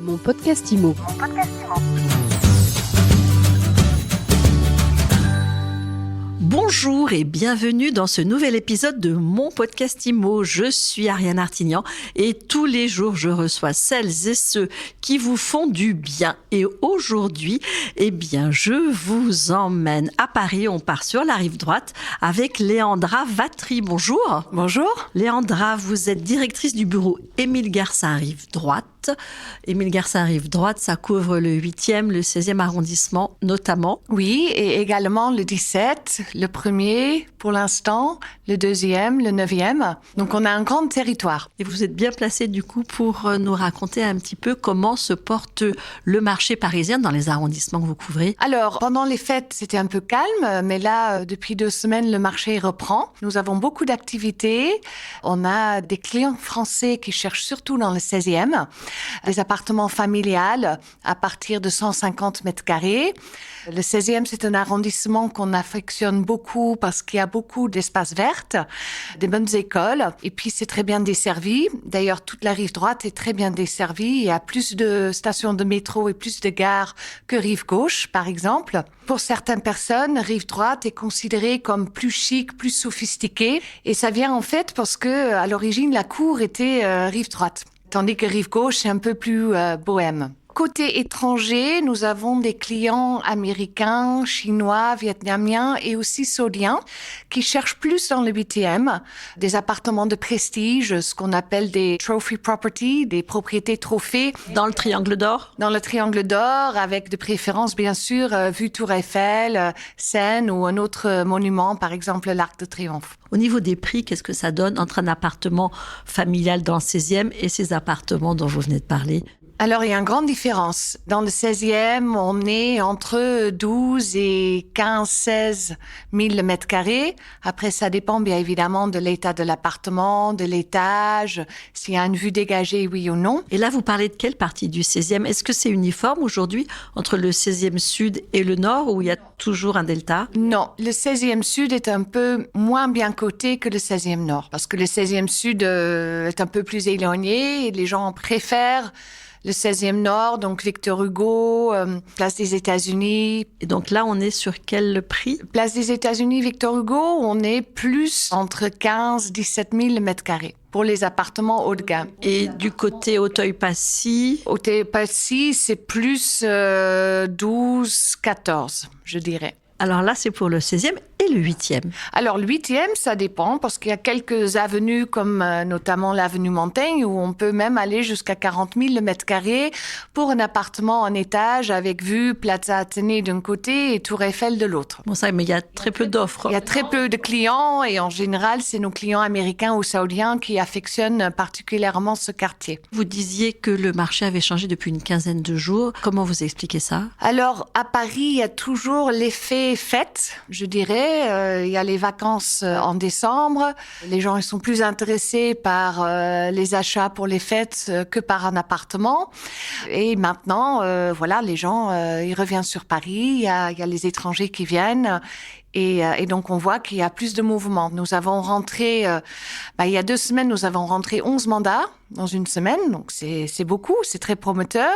Mon podcast IMO. Bonjour et bienvenue dans ce nouvel épisode de mon podcast IMO. Je suis Ariane Artignan et tous les jours je reçois celles et ceux qui vous font du bien. Et aujourd'hui, je vous emmène à Paris. On part sur la rive droite avec Léandra Vatry. Bonjour. Bonjour. Léandra, vous êtes directrice du bureau Émile Garcin Rive Droite. Émile Garcin Rive Droite, ça couvre le 8e, le 16e arrondissement notamment. Oui, et également le 17, le 1er pour l'instant, le 2e, le 9e. Donc on a un grand territoire. Et vous êtes bien placé du coup pour nous raconter un petit peu comment se porte le marché parisien dans les arrondissements que vous couvrez. Alors, pendant les fêtes, c'était un peu calme, mais là, depuis 2 semaines, le marché reprend. Nous avons beaucoup d'activités. On a des clients français qui cherchent surtout dans le 16e. Des appartements familiales à partir de 150 mètres carrés. Le 16e, c'est un arrondissement qu'on affectionne beaucoup parce qu'il y a beaucoup d'espaces verts, des bonnes écoles, et puis c'est très bien desservi. D'ailleurs, toute la rive droite est très bien desservie. Il y a plus de stations de métro et plus de gares que rive gauche, par exemple. Pour certaines personnes, rive droite est considérée comme plus chic, plus sophistiquée, et ça vient en fait parce que à l'origine, la cour était rive droite. Tandis que rive gauche, c'est un peu plus bohème. Côté étranger, nous avons des clients américains, chinois, vietnamiens et aussi saoudiens qui cherchent plus dans le 8e, des appartements de prestige, ce qu'on appelle des trophy property, des propriétés trophées. Dans le Triangle d'Or ? Dans le Triangle d'Or, avec de préférence, bien sûr, vue Tour Eiffel, Seine ou un autre monument, par exemple l'Arc de Triomphe. Au niveau des prix, qu'est-ce que ça donne entre un appartement familial dans le 16e et ces appartements dont vous venez de parler ? Alors, il y a une grande différence. Dans le 16e, on est entre 12 et 15, 16 000 mètres carrés. Après, ça dépend bien évidemment de l'état de l'appartement, de l'étage, s'il y a une vue dégagée, oui ou non. Et là, vous parlez de quelle partie du 16e ? Est-ce que c'est uniforme aujourd'hui entre le 16e sud et le nord, où il y a toujours un delta ? Non, le 16e sud est un peu moins bien coté que le 16e nord. Parce que le 16e sud est un peu plus éloigné et les gens préfèrent le 16e Nord, donc Victor Hugo, Place des États-Unis. Et donc là, on est sur quel prix ? Place des États-Unis, Victor Hugo, on est plus entre 15 et 17 000 mètres carrés pour les appartements haut de gamme. Et du côté Auteuil-Passy ? Auteuil-Passy, c'est plus 12, 14, je dirais. Alors là, c'est pour le 16e et le 8e. Alors, le 8e, ça dépend, parce qu'il y a quelques avenues, comme notamment l'avenue Montaigne, où on peut même aller jusqu'à 40 000 mètres carrés pour un appartement en étage avec vue Plaza Athénée d'un côté et Tour Eiffel de l'autre. Bon, ça, mais il y a très peu d'offres. Il y a très peu de clients et en général, c'est nos clients américains ou saoudiens qui affectionnent particulièrement ce quartier. Vous disiez que le marché avait changé depuis une quinzaine de jours. Comment vous expliquez ça ? Alors, à Paris, il y a toujours l'effet fête, je dirais. Il y a les vacances en décembre. Les gens ils sont plus intéressés par les achats pour les fêtes que par un appartement. Et maintenant, les gens, ils reviennent sur Paris. Il y a les étrangers qui viennent. Et donc, on voit qu'il y a plus de mouvement. Nous avons rentré, il y a 2 semaines, nous avons rentré 11 mandats dans une semaine. Donc, c'est beaucoup, c'est très prometteur.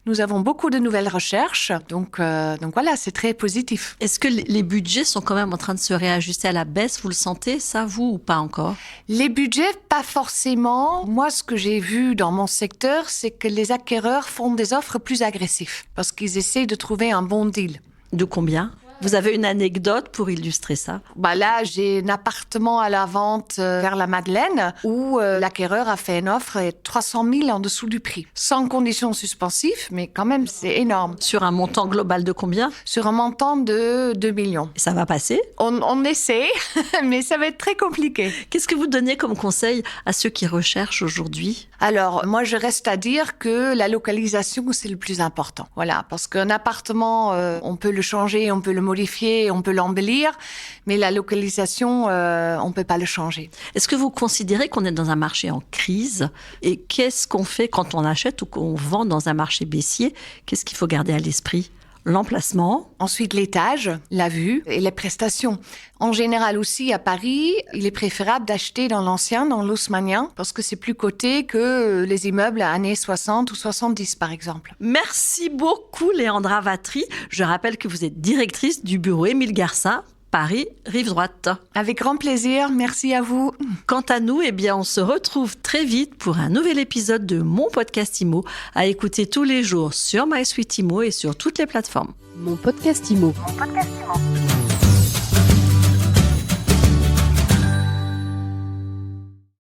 Nous avons beaucoup de nouvelles recherches. Donc voilà, c'est très positif. Est-ce que les budgets sont quand même en train de se réajuster à la baisse ? Vous le sentez, ça, vous, ou pas encore ? Les budgets, pas forcément. Moi, ce que j'ai vu dans mon secteur, c'est que les acquéreurs font des offres plus agressives parce qu'ils essaient de trouver un bon deal. De combien ? Vous avez une anecdote pour illustrer ça ? Là, j'ai un appartement à la vente vers la Madeleine où l'acquéreur a fait une offre et 300 000 en dessous du prix. Sans conditions suspensives, mais quand même, c'est énorme. Sur un montant global de combien ? Sur un montant de 2 millions. Et ça va passer ? On essaie, mais ça va être très compliqué. Qu'est-ce que vous donnez comme conseil à ceux qui recherchent aujourd'hui ? Alors, moi, je reste à dire que la localisation, c'est le plus important. Voilà, parce qu'un appartement, on peut le changer, on peut le modifier, on peut l'embellir, mais la localisation, on ne peut pas le changer. Est-ce que vous considérez qu'on est dans un marché en crise ? Et qu'est-ce qu'on fait quand on achète ou qu'on vend dans un marché baissier ? Qu'est-ce qu'il faut garder à l'esprit ? L'emplacement. Ensuite, l'étage, la vue et les prestations. En général aussi, à Paris, il est préférable d'acheter dans l'ancien, dans l'haussmannien, parce que c'est plus coté que les immeubles années 60 ou 70, par exemple. Merci beaucoup, Léandra Vatry. Je rappelle que vous êtes directrice du bureau Émile Garcin, Paris, Rive-Droite. Avec grand plaisir, merci à vous. Quant à nous, on se retrouve très vite pour un nouvel épisode de Mon Podcast Immo, à écouter tous les jours sur MySuite Immo et sur toutes les plateformes. Mon Podcast Immo. Mon podcast Immo.